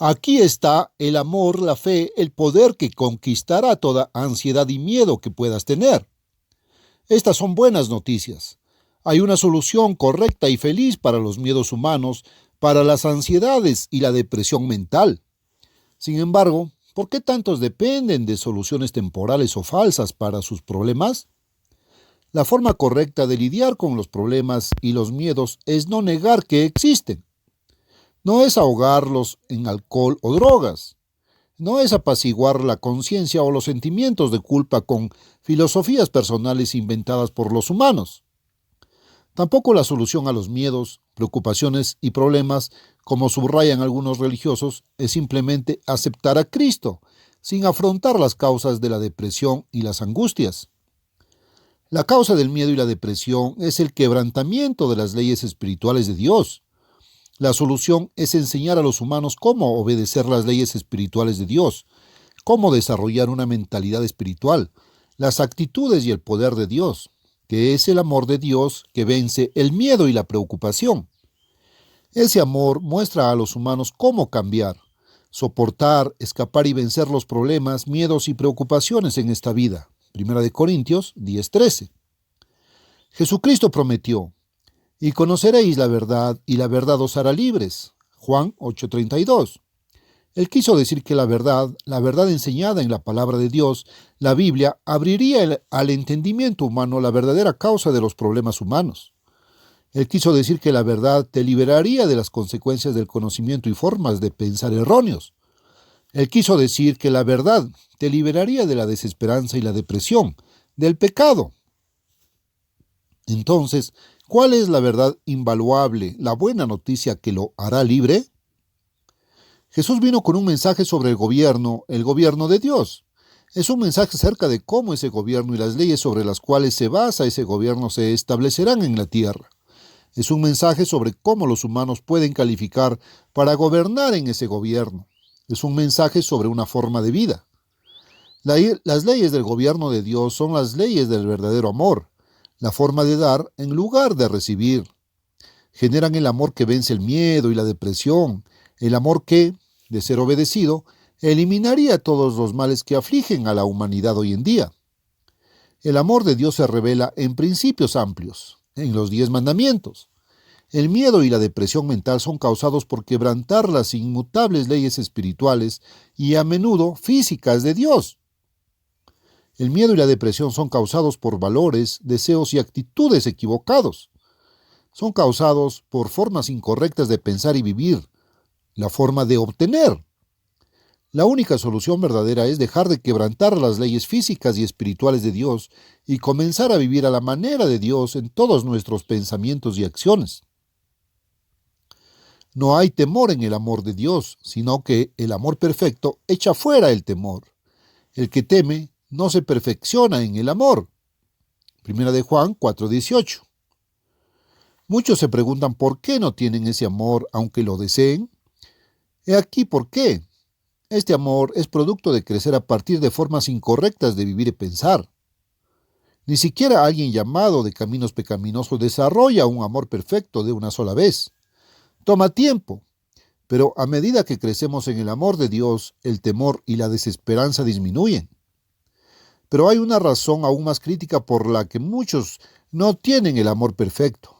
Aquí está el amor, la fe, el poder que conquistará toda ansiedad y miedo que puedas tener. Estas son buenas noticias. Hay una solución correcta y feliz para los miedos humanos, para las ansiedades y la depresión mental. Sin embargo, ¿por qué tantos dependen de soluciones temporales o falsas para sus problemas? La forma correcta de lidiar con los problemas y los miedos es no negar que existen. No es ahogarlos en alcohol o drogas. No es apaciguar la conciencia o los sentimientos de culpa con filosofías personales inventadas por los humanos. Tampoco la solución a los miedos, preocupaciones y problemas, como subrayan algunos religiosos, es simplemente aceptar a Cristo, sin afrontar las causas de la depresión y las angustias. La causa del miedo y la depresión es el quebrantamiento de las leyes espirituales de Dios. La solución es enseñar a los humanos cómo obedecer las leyes espirituales de Dios, cómo desarrollar una mentalidad espiritual, las actitudes y el poder de Dios, que es el amor de Dios que vence el miedo y la preocupación. Ese amor muestra a los humanos cómo cambiar, soportar, escapar y vencer los problemas, miedos y preocupaciones en esta vida. 1 Corintios 10:13. Jesucristo prometió: y conoceréis la verdad, y la verdad os hará libres. Juan 8:32. Él quiso decir que la verdad enseñada en la palabra de Dios, la Biblia, abriría al entendimiento humano la verdadera causa de los problemas humanos. Él quiso decir que la verdad te liberaría de las consecuencias del conocimiento y formas de pensar erróneos. Él quiso decir que la verdad te liberaría de la desesperanza y la depresión, del pecado. Entonces, ¿cuál es la verdad invaluable, la buena noticia que lo hará libre? Jesús vino con un mensaje sobre el gobierno de Dios. Es un mensaje acerca de cómo ese gobierno y las leyes sobre las cuales se basa ese gobierno se establecerán en la tierra. Es un mensaje sobre cómo los humanos pueden calificar para gobernar en ese gobierno. Es un mensaje sobre una forma de vida. Las leyes del gobierno de Dios son las leyes del verdadero amor, la forma de dar en lugar de recibir. Generan el amor que vence el miedo y la depresión, el amor que, de ser obedecido, eliminaría todos los males que afligen a la humanidad hoy en día. El amor de Dios se revela en principios amplios, en los 10 mandamientos. El miedo y la depresión mental son causados por quebrantar las inmutables leyes espirituales y a menudo físicas de Dios. El miedo y la depresión son causados por valores, deseos y actitudes equivocados. Son causados por formas incorrectas de pensar y vivir, la forma de obtener. La única solución verdadera es dejar de quebrantar las leyes físicas y espirituales de Dios y comenzar a vivir a la manera de Dios en todos nuestros pensamientos y acciones. No hay temor en el amor de Dios, sino que el amor perfecto echa fuera el temor. El que teme no se perfecciona en el amor. 1 de Juan 4:18. Muchos se preguntan por qué no tienen ese amor aunque lo deseen. He aquí por qué. Este amor es producto de crecer a partir de formas incorrectas de vivir y pensar. Ni siquiera alguien llamado de caminos pecaminosos desarrolla un amor perfecto de una sola vez. Toma tiempo, pero a medida que crecemos en el amor de Dios, el temor y la desesperanza disminuyen. Pero hay una razón aún más crítica por la que muchos no tienen el amor perfecto.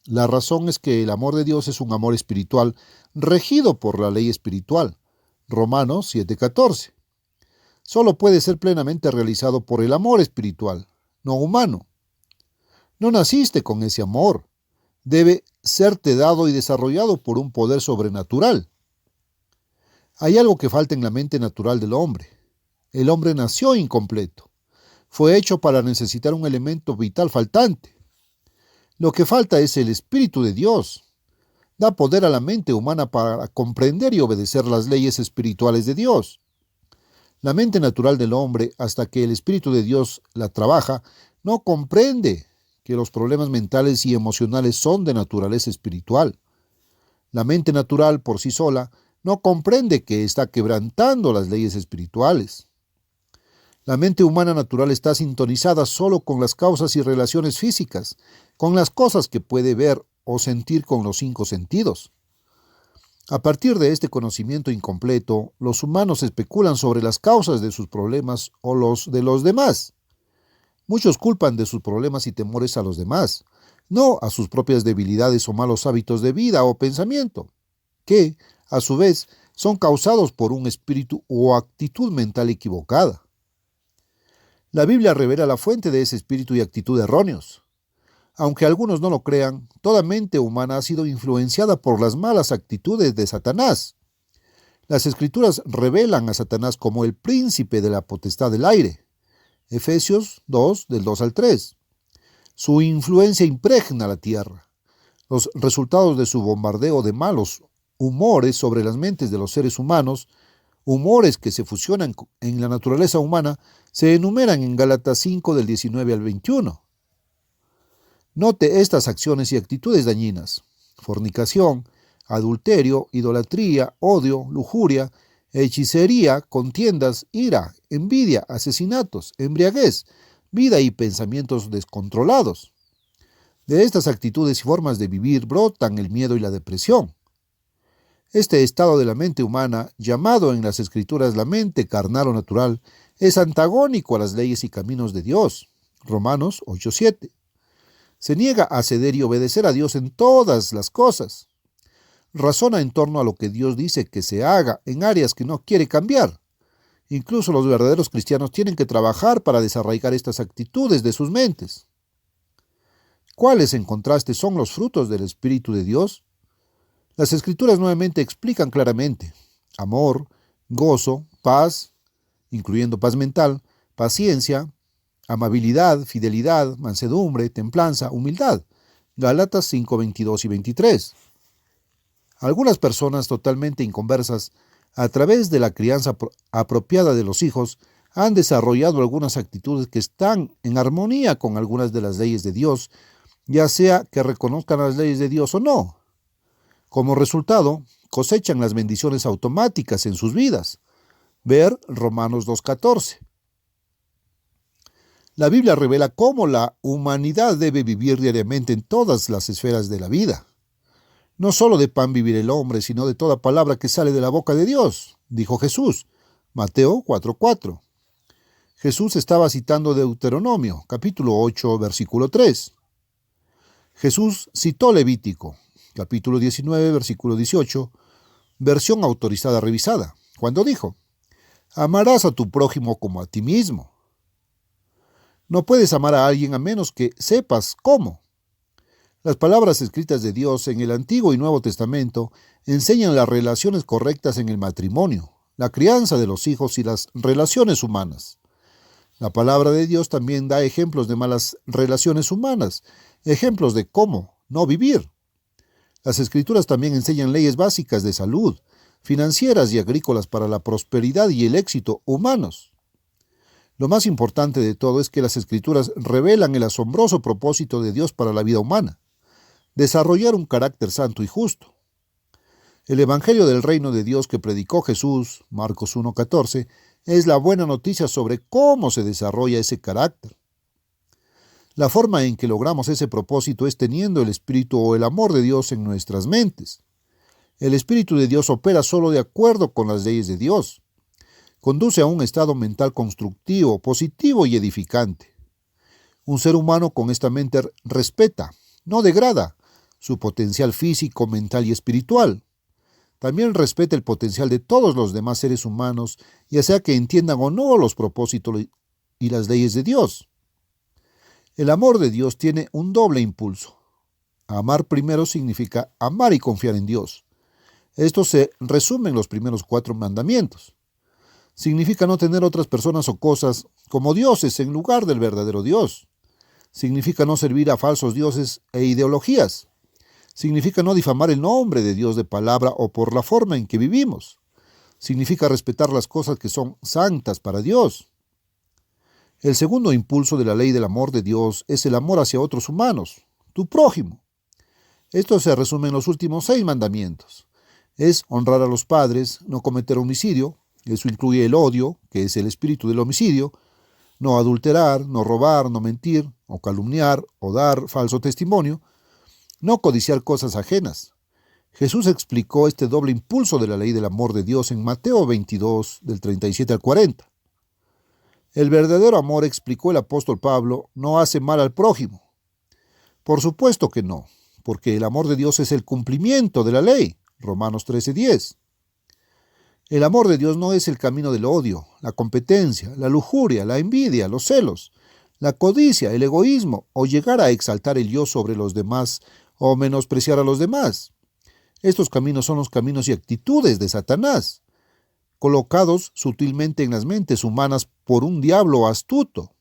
La razón es que el amor de Dios es un amor espiritual regido por la ley espiritual. Romanos 7:14. Solo puede ser plenamente realizado por el amor espiritual, no humano. No naciste con ese amor. Debe serte dado y desarrollado por un poder sobrenatural. Hay algo que falta en la mente natural del hombre. El hombre nació incompleto. Fue hecho para necesitar un elemento vital faltante. Lo que falta es el Espíritu de Dios. Da poder a la mente humana para comprender y obedecer las leyes espirituales de Dios. La mente natural del hombre, hasta que el Espíritu de Dios la trabaja, no comprende que los problemas mentales y emocionales son de naturaleza espiritual. La mente natural por sí sola no comprende que está quebrantando las leyes espirituales. La mente humana natural está sintonizada solo con las causas y relaciones físicas, con las cosas que puede ver o sentir con los 5 sentidos. A partir de este conocimiento incompleto, los humanos especulan sobre las causas de sus problemas o los de los demás. Muchos culpan de sus problemas y temores a los demás, no a sus propias debilidades o malos hábitos de vida o pensamiento, que, a su vez, son causados por un espíritu o actitud mental equivocada. La Biblia revela la fuente de ese espíritu y actitud erróneos. Aunque algunos no lo crean, toda mente humana ha sido influenciada por las malas actitudes de Satanás. Las Escrituras revelan a Satanás como el príncipe de la potestad del aire. Efesios 2, del 2 al 3. Su influencia impregna la tierra. Los resultados de su bombardeo de malos humores sobre las mentes de los seres humanos, humores que se fusionan en la naturaleza humana, se enumeran en Gálatas 5, del 19 al 21. Note estas acciones y actitudes dañinas: fornicación, adulterio, idolatría, odio, lujuria, hechicería, contiendas, ira, envidia, asesinatos, embriaguez, vida y pensamientos descontrolados. De estas actitudes y formas de vivir brotan el miedo y la depresión. Este estado de la mente humana, llamado en las Escrituras la mente carnal o natural, es antagónico a las leyes y caminos de Dios. Romanos 8:7. Se niega a ceder y obedecer a Dios en todas las cosas. Razona en torno a lo que Dios dice que se haga en áreas que no quiere cambiar. Incluso los verdaderos cristianos tienen que trabajar para desarraigar estas actitudes de sus mentes. ¿Cuáles, en contraste, son los frutos del Espíritu de Dios? Las Escrituras nuevamente explican claramente: amor, gozo, paz, incluyendo paz mental, paciencia, amabilidad, fidelidad, mansedumbre, templanza, humildad. Gálatas 5, 22 y 23. Algunas personas totalmente inconversas, a través de la crianza apropiada de los hijos, han desarrollado algunas actitudes que están en armonía con algunas de las leyes de Dios, ya sea que reconozcan las leyes de Dios o no. Como resultado, cosechan las bendiciones automáticas en sus vidas. Ver Romanos 2:14. La Biblia revela cómo la humanidad debe vivir diariamente en todas las esferas de la vida. No solo de pan vivir el hombre, sino de toda palabra que sale de la boca de Dios, dijo Jesús. Mateo 4:4. Jesús estaba citando Deuteronomio, capítulo 8, versículo 3. Jesús citó Levítico, capítulo 19, versículo 18, versión autorizada revisada, cuando dijo: amarás a tu prójimo como a ti mismo. No puedes amar a alguien a menos que sepas cómo. Las palabras escritas de Dios en el Antiguo y Nuevo Testamento enseñan las relaciones correctas en el matrimonio, la crianza de los hijos y las relaciones humanas. La palabra de Dios también da ejemplos de malas relaciones humanas, ejemplos de cómo no vivir. Las Escrituras también enseñan leyes básicas de salud, financieras y agrícolas para la prosperidad y el éxito humanos. Lo más importante de todo es que las Escrituras revelan el asombroso propósito de Dios para la vida humana: desarrollar un carácter santo y justo. El Evangelio del Reino de Dios que predicó Jesús, Marcos 1:14, es la buena noticia sobre cómo se desarrolla ese carácter. La forma en que logramos ese propósito es teniendo el Espíritu o el amor de Dios en nuestras mentes. El Espíritu de Dios opera solo de acuerdo con las leyes de Dios. Conduce a un estado mental constructivo, positivo y edificante. Un ser humano con esta mente respeta, no degrada, su potencial físico, mental y espiritual. También respeta el potencial de todos los demás seres humanos, ya sea que entiendan o no los propósitos y las leyes de Dios. El amor de Dios tiene un doble impulso. Amar primero significa amar y confiar en Dios. Esto se resume en los primeros 4 mandamientos. Significa no tener otras personas o cosas como dioses en lugar del verdadero Dios. Significa no servir a falsos dioses e ideologías. Significa no difamar el nombre de Dios de palabra o por la forma en que vivimos. Significa respetar las cosas que son santas para Dios. El segundo impulso de la ley del amor de Dios es el amor hacia otros humanos, tu prójimo. Esto se resume en los últimos 6 mandamientos. Es honrar a los padres, no cometer homicidio. Eso incluye el odio, que es el espíritu del homicidio, no adulterar, no robar, no mentir, o calumniar, o dar falso testimonio, no codiciar cosas ajenas, Jesús explicó este doble impulso de la ley del amor de Dios en Mateo 22, del 37 al 40. El verdadero amor, explicó el apóstol Pablo, no hace mal al prójimo. Por supuesto que no, porque el amor de Dios es el cumplimiento de la ley. Romanos 13:10. El amor de Dios no es el camino del odio, la competencia, la lujuria, la envidia, los celos, la codicia, el egoísmo o llegar a exaltar el yo sobre los demás o menospreciar a los demás. Estos caminos son los caminos y actitudes de Satanás, colocados sutilmente en las mentes humanas por un diablo astuto.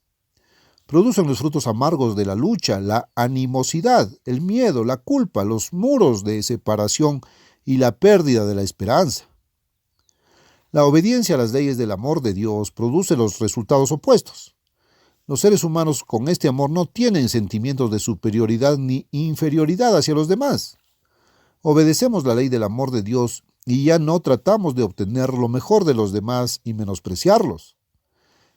Producen los frutos amargos de la lucha, la animosidad, el miedo, la culpa, los muros de separación y la pérdida de la esperanza. La obediencia a las leyes del amor de Dios produce los resultados opuestos. Los seres humanos con este amor no tienen sentimientos de superioridad ni inferioridad hacia los demás. Obedecemos la ley del amor de Dios y ya no tratamos de obtener lo mejor de los demás y menospreciarlos.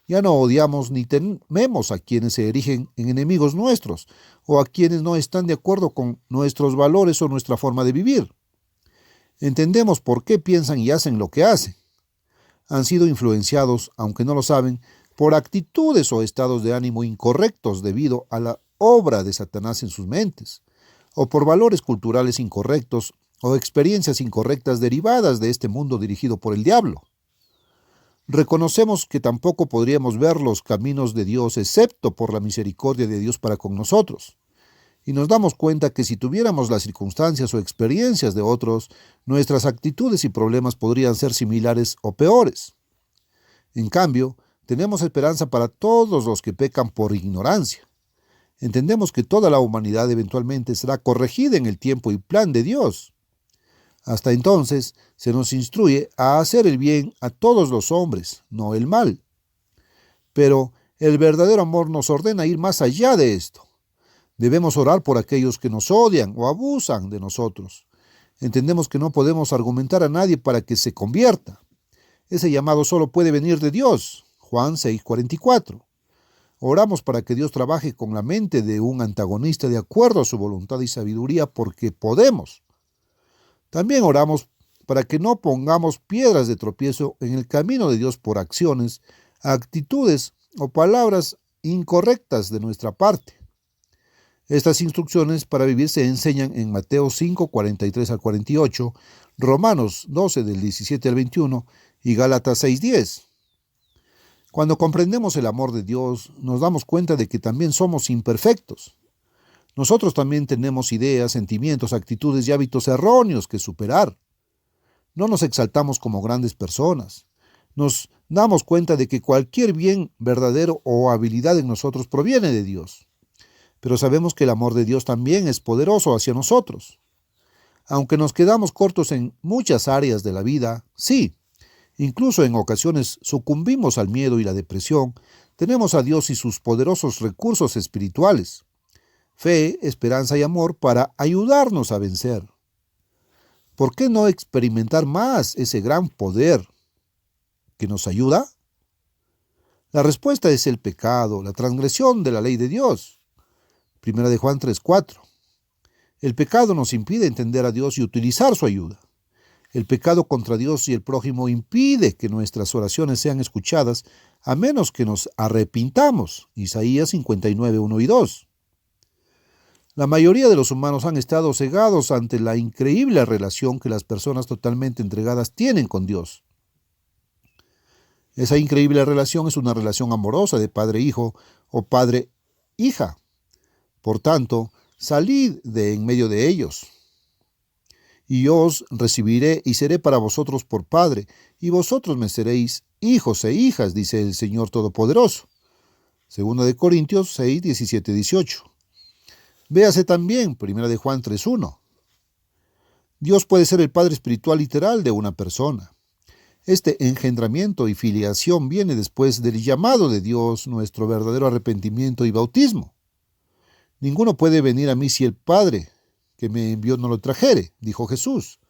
Ya no odiamos ni tememos a quienes se erigen en enemigos nuestros o a quienes no están de acuerdo con nuestros valores o nuestra forma de vivir. Entendemos por qué piensan y hacen lo que hacen. Han sido influenciados, aunque no lo saben, por actitudes o estados de ánimo incorrectos debido a la obra de Satanás en sus mentes, o por valores culturales incorrectos o experiencias incorrectas derivadas de este mundo dirigido por el diablo. Reconocemos que tampoco podríamos ver los caminos de Dios excepto por la misericordia de Dios para con nosotros. Y nos damos cuenta que si tuviéramos las circunstancias o experiencias de otros, nuestras actitudes y problemas podrían ser similares o peores. En cambio, tenemos esperanza para todos los que pecan por ignorancia. Entendemos que toda la humanidad eventualmente será corregida en el tiempo y plan de Dios. Hasta entonces, se nos instruye a hacer el bien a todos los hombres, no el mal. Pero el verdadero amor nos ordena ir más allá de esto. Debemos orar por aquellos que nos odian o abusan de nosotros. Entendemos que no podemos argumentar a nadie para que se convierta. Ese llamado solo puede venir de Dios. Juan 6:44. Oramos para que Dios trabaje con la mente de un antagonista de acuerdo a su voluntad y sabiduría porque podemos. También oramos para que no pongamos piedras de tropiezo en el camino de Dios por acciones, actitudes o palabras incorrectas de nuestra parte. Estas instrucciones para vivir se enseñan en Mateo 5:43 al 48, Romanos 12 del 17 al 21 y Gálatas 6:10. Cuando comprendemos el amor de Dios, nos damos cuenta de que también somos imperfectos. Nosotros también tenemos ideas, sentimientos, actitudes y hábitos erróneos que superar. No nos exaltamos como grandes personas. Nos damos cuenta de que cualquier bien verdadero o habilidad en nosotros proviene de Dios. Pero sabemos que el amor de Dios también es poderoso hacia nosotros. Aunque nos quedamos cortos en muchas áreas de la vida, sí, incluso en ocasiones sucumbimos al miedo y la depresión, tenemos a Dios y sus poderosos recursos espirituales, fe, esperanza y amor para ayudarnos a vencer. ¿Por qué no experimentar más ese gran poder que nos ayuda? La respuesta es el pecado, la transgresión de la ley de Dios. Primera de Juan 3:4. El pecado nos impide entender a Dios y utilizar su ayuda. El pecado contra Dios y el prójimo impide que nuestras oraciones sean escuchadas a menos que nos arrepintamos. Isaías 59:1 y 2. La mayoría de los humanos han estado cegados ante la increíble relación que las personas totalmente entregadas tienen con Dios. Esa increíble relación es una relación amorosa de padre-hijo o padre-hija. Por tanto, salid de en medio de ellos. Y yo os recibiré y seré para vosotros por padre, y vosotros me seréis hijos e hijas, dice el Señor Todopoderoso. Segunda de Corintios 6, 17, 18. Véase también Primera de Juan 3:1. Dios puede ser el padre espiritual literal de una persona. Este engendramiento y filiación viene después del llamado de Dios, nuestro verdadero arrepentimiento y bautismo. Ninguno puede venir a mí si el Padre que me envió no lo trajere, dijo Jesús.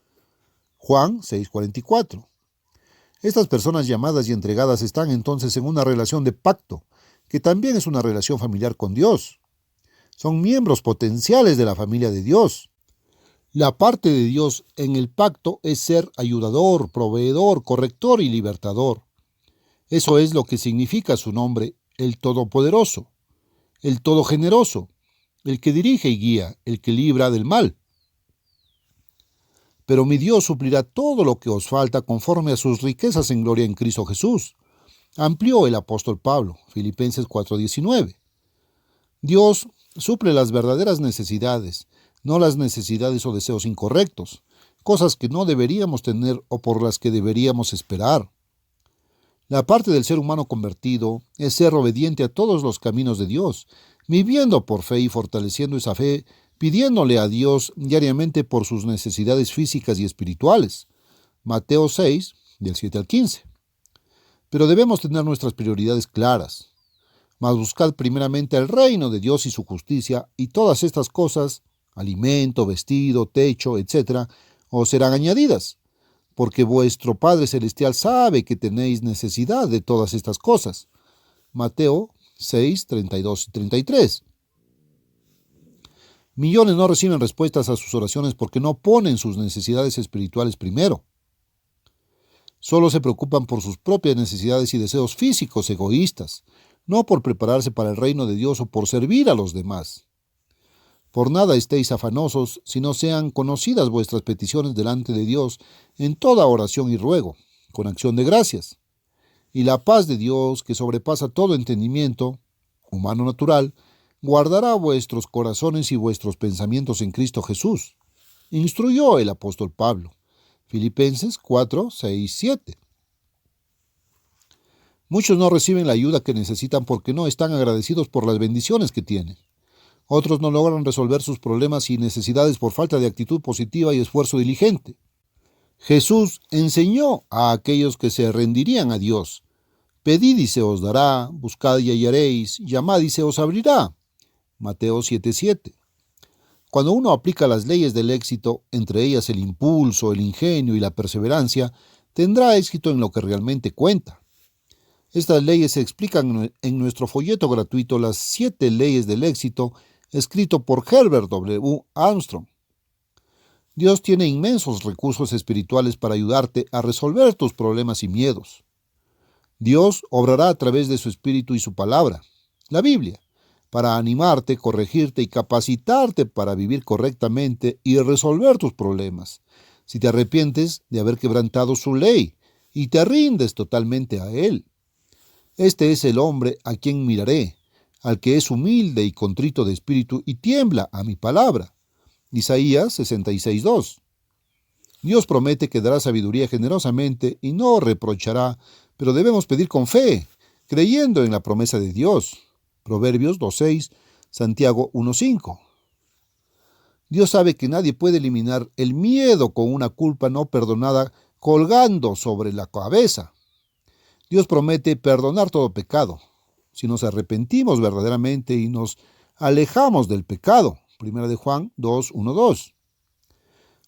Juan 6:44. Estas personas llamadas y entregadas están entonces en una relación de pacto, que también es una relación familiar con Dios. Son miembros potenciales de la familia de Dios. La parte de Dios en el pacto es ser ayudador, proveedor, corrector y libertador. Eso es lo que significa su nombre, el Todopoderoso, el Todogeneroso, el que dirige y guía, el que libra del mal. Pero mi Dios suplirá todo lo que os falta conforme a sus riquezas en gloria en Cristo Jesús. Amplió el apóstol Pablo, Filipenses 4:19. Dios suple las verdaderas necesidades, no las necesidades o deseos incorrectos, cosas que no deberíamos tener o por las que deberíamos esperar. La parte del ser humano convertido es ser obediente a todos los caminos de Dios, viviendo por fe y fortaleciendo esa fe, pidiéndole a Dios diariamente por sus necesidades físicas y espirituales. Mateo 6, del 7 al 15. Pero debemos tener nuestras prioridades claras. Mas buscad primeramente el reino de Dios y su justicia, y todas estas cosas, alimento, vestido, techo, etc., os serán añadidas, porque vuestro Padre Celestial sabe que tenéis necesidad de todas estas cosas. Mateo 6, 32 y 33. Millones no reciben respuestas a sus oraciones porque no ponen sus necesidades espirituales primero. Solo se preocupan por sus propias necesidades y deseos físicos egoístas, no por prepararse para el reino de Dios o por servir a los demás. Por nada estéis afanosos, sino sean conocidas vuestras peticiones delante de Dios en toda oración y ruego, con acción de gracias. Y la paz de Dios, que sobrepasa todo entendimiento, humano natural, guardará vuestros corazones y vuestros pensamientos en Cristo Jesús. Instruyó el apóstol Pablo. Filipenses 4, 6, 7. Muchos no reciben la ayuda que necesitan porque no están agradecidos por las bendiciones que tienen. Otros no logran resolver sus problemas y necesidades por falta de actitud positiva y esfuerzo diligente. Jesús enseñó a aquellos que se rendirían a Dios: pedid y se os dará, buscad y hallaréis, llamad y se os abrirá. Mateo 7:7. Cuando uno aplica las leyes del éxito, entre ellas el impulso, el ingenio y la perseverancia, tendrá éxito en lo que realmente cuenta. Estas leyes se explican en nuestro folleto gratuito Las 7 leyes del éxito, escrito por Herbert W. Armstrong. Dios tiene inmensos recursos espirituales para ayudarte a resolver tus problemas y miedos. Dios obrará a través de su Espíritu y su palabra, la Biblia, para animarte, corregirte y capacitarte para vivir correctamente y resolver tus problemas. Si te arrepientes de haber quebrantado su ley y te rindes totalmente a Él. Este es el hombre a quien miraré, al que es humilde y contrito de espíritu y tiembla a mi palabra. Isaías 66:2. Dios promete que dará sabiduría generosamente y no reprochará, pero debemos pedir con fe, creyendo en la promesa de Dios. Proverbios 2:6, Santiago 1:5. Dios sabe que nadie puede eliminar el miedo con una culpa no perdonada colgando sobre la cabeza. Dios promete perdonar todo pecado, si nos arrepentimos verdaderamente y nos alejamos del pecado. 1 de Juan 2:1-2.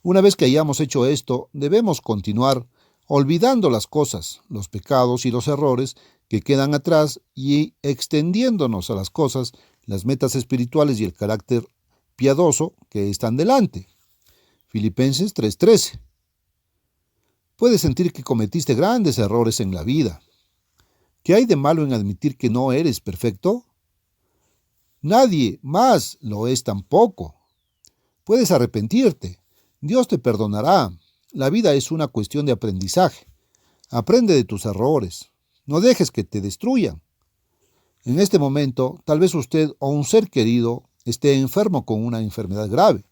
Una vez que hayamos hecho esto, debemos continuar olvidando las cosas, los pecados y los errores que quedan atrás y extendiéndonos a las cosas, las metas espirituales y el carácter piadoso que están delante. Filipenses 3:13. Puedes sentir que cometiste grandes errores en la vida. ¿Qué hay de malo en admitir que no eres perfecto? Nadie más lo es tampoco. Puedes arrepentirte. Dios te perdonará. La vida es una cuestión de aprendizaje. Aprende de tus errores. No dejes que te destruyan. En este momento, tal vez usted o un ser querido esté enfermo con una enfermedad grave.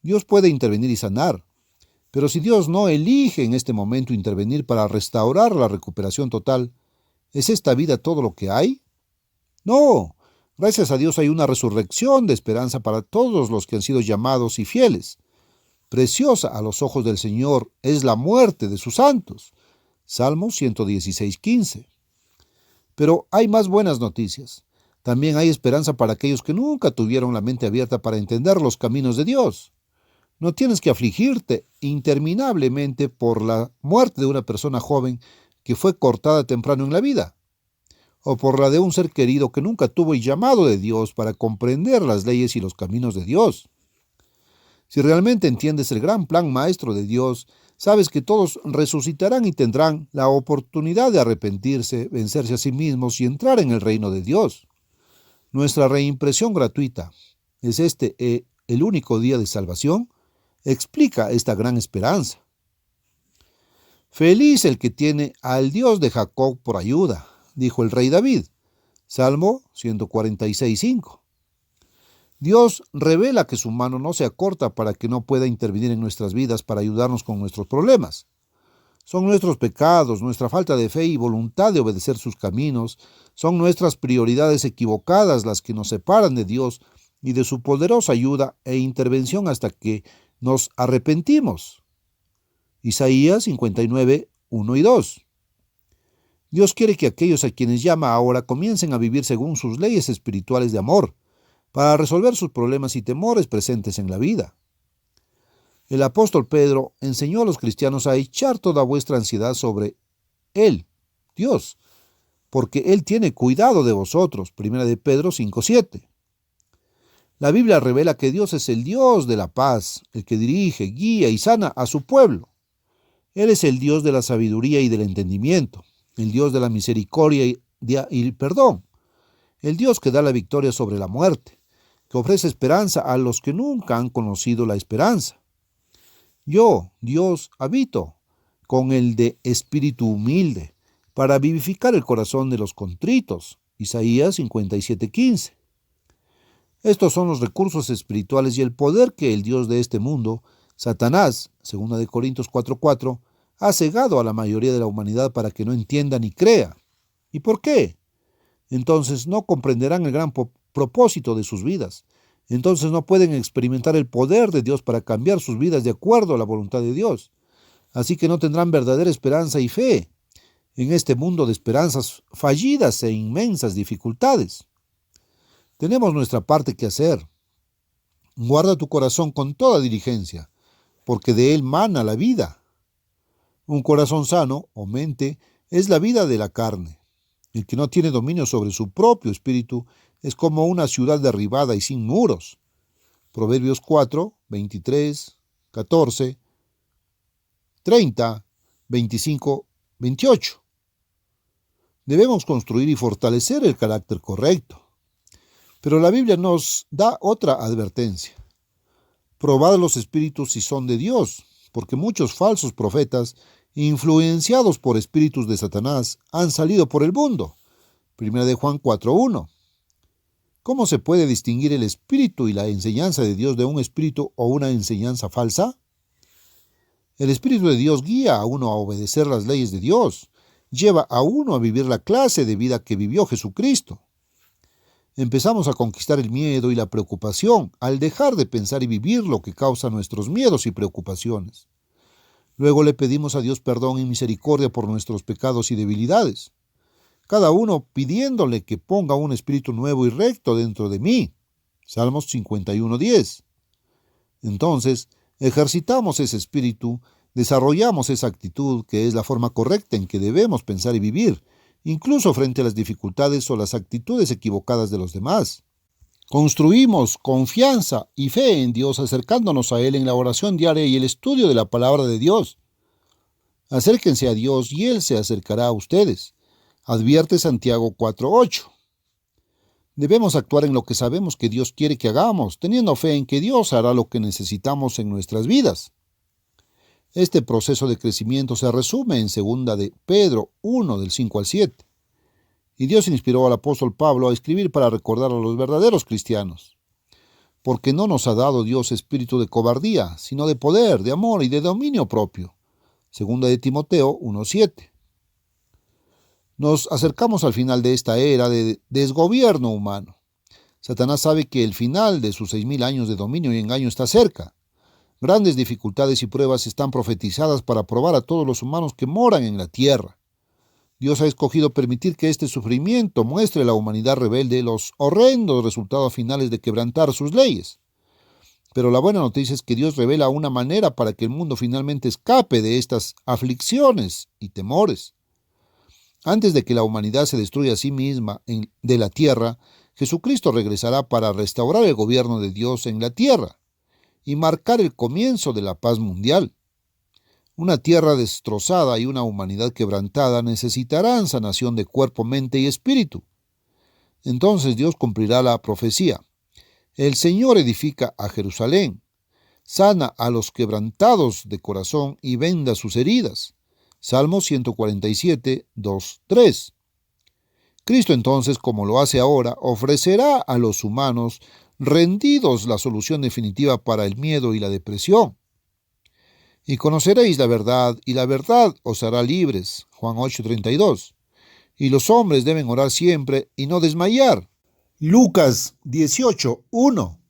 Dios puede intervenir y sanar. Pero si Dios no elige en este momento intervenir para restaurar la recuperación total, ¿es esta vida todo lo que hay? No. Gracias a Dios hay una resurrección de esperanza para todos los que han sido llamados y fieles. Preciosa a los ojos del Señor es la muerte de sus santos. Salmos 116:15. Pero hay más buenas noticias. También hay esperanza para aquellos que nunca tuvieron la mente abierta para entender los caminos de Dios. No tienes que afligirte interminablemente por la muerte de una persona joven que fue cortada temprano en la vida, o por la de un ser querido que nunca tuvo el llamado de Dios para comprender las leyes y los caminos de Dios. Si realmente entiendes el gran plan maestro de Dios, sabes que todos resucitarán y tendrán la oportunidad de arrepentirse, vencerse a sí mismos y entrar en el reino de Dios. Nuestra reimpresión gratuita, ¿es este el único día de salvación?, explica esta gran esperanza. Feliz el que tiene al Dios de Jacob por ayuda, dijo el rey David. Salmo 146:5. Dios revela que su mano no se acorta para que no pueda intervenir en nuestras vidas para ayudarnos con nuestros problemas. Son nuestros pecados, nuestra falta de fe y voluntad de obedecer sus caminos, son nuestras prioridades equivocadas las que nos separan de Dios y de su poderosa ayuda e intervención hasta que nos arrepentimos. Isaías 59:1 y 2. Dios quiere que aquellos a quienes llama ahora comiencen a vivir según sus leyes espirituales de amor, para resolver sus problemas y temores presentes en la vida. El apóstol Pedro enseñó a los cristianos a echar toda vuestra ansiedad sobre Él, Dios, porque Él tiene cuidado de vosotros. 1 de Pedro 5:7. La Biblia revela que Dios es el Dios de la paz, el que dirige, guía y sana a su pueblo. Él es el Dios de la sabiduría y del entendimiento, el Dios de la misericordia y el perdón, el Dios que da la victoria sobre la muerte, que ofrece esperanza a los que nunca han conocido la esperanza. Yo, Dios, habito con el de espíritu humilde, para vivificar el corazón de los contritos. Isaías 57:15. Estos son los recursos espirituales y el poder que el Dios de este mundo, Satanás, 2 de Corintios 4:4, ha cegado a la mayoría de la humanidad para que no entienda ni crea. ¿Y por qué? Entonces no comprenderán el gran propósito de sus vidas. Entonces no pueden experimentar el poder de Dios para cambiar sus vidas de acuerdo a la voluntad de Dios. Así que no tendrán verdadera esperanza y fe en este mundo de esperanzas fallidas e inmensas dificultades. Tenemos nuestra parte que hacer. Guarda tu corazón con toda diligencia, porque de él mana la vida. Un corazón sano, o mente, es la vida de la carne. El que no tiene dominio sobre su propio espíritu es como una ciudad derribada y sin muros. Proverbios 4, 23, 14, 30, 25, 28. Debemos construir y fortalecer el carácter correcto. Pero la Biblia nos da otra advertencia. Probad los espíritus si son de Dios, porque muchos falsos profetas, influenciados por espíritus de Satanás, han salido por el mundo. 1 de Juan 4:1. ¿Cómo se puede distinguir el espíritu y la enseñanza de Dios de un espíritu o una enseñanza falsa? El Espíritu de Dios guía a uno a obedecer las leyes de Dios, lleva a uno a vivir la clase de vida que vivió Jesucristo. Empezamos a conquistar el miedo y la preocupación al dejar de pensar y vivir lo que causa nuestros miedos y preocupaciones. Luego le pedimos a Dios perdón y misericordia por nuestros pecados y debilidades, cada uno pidiéndole que ponga un espíritu nuevo y recto dentro de mí. Salmos 51:10. Entonces, ejercitamos ese espíritu, desarrollamos esa actitud que es la forma correcta en que debemos pensar y vivir, incluso frente a las dificultades o las actitudes equivocadas de los demás. Construimos confianza y fe en Dios acercándonos a Él en la oración diaria y el estudio de la palabra de Dios. Acérquense a Dios y Él se acercará a ustedes, advierte Santiago 4:8. Debemos actuar en lo que sabemos que Dios quiere que hagamos, teniendo fe en que Dios hará lo que necesitamos en nuestras vidas. Este proceso de crecimiento se resume en 2 de Pedro 1, del 5 al 7. Y Dios inspiró al apóstol Pablo a escribir para recordar a los verdaderos cristianos. Porque no nos ha dado Dios espíritu de cobardía, sino de poder, de amor y de dominio propio. 2 de Timoteo 1:7. Nos acercamos al final de esta era de desgobierno humano. Satanás sabe que el final de sus 6,000 años de dominio y engaño está cerca. Grandes dificultades y pruebas están profetizadas para probar a todos los humanos que moran en la tierra. Dios ha escogido permitir que este sufrimiento muestre a la humanidad rebelde los horrendos resultados finales de quebrantar sus leyes. Pero la buena noticia es que Dios revela una manera para que el mundo finalmente escape de estas aflicciones y temores. Antes de que la humanidad se destruya a sí misma de la tierra, Jesucristo regresará para restaurar el gobierno de Dios en la tierra. y marcar el comienzo de la paz mundial. Una tierra destrozada y una humanidad quebrantada necesitarán sanación de cuerpo, mente y espíritu. Entonces Dios cumplirá la profecía. El Señor edifica a Jerusalén, sana a los quebrantados de corazón y venda sus heridas. Salmo 147, 2, 3. Cristo entonces, como lo hace ahora, ofrecerá a los humanos rendidos la solución definitiva para el miedo y la depresión. Y conoceréis la verdad, y la verdad os hará libres. Juan 8:32. Y los hombres deben orar siempre y no desmayar. Lucas 18:1.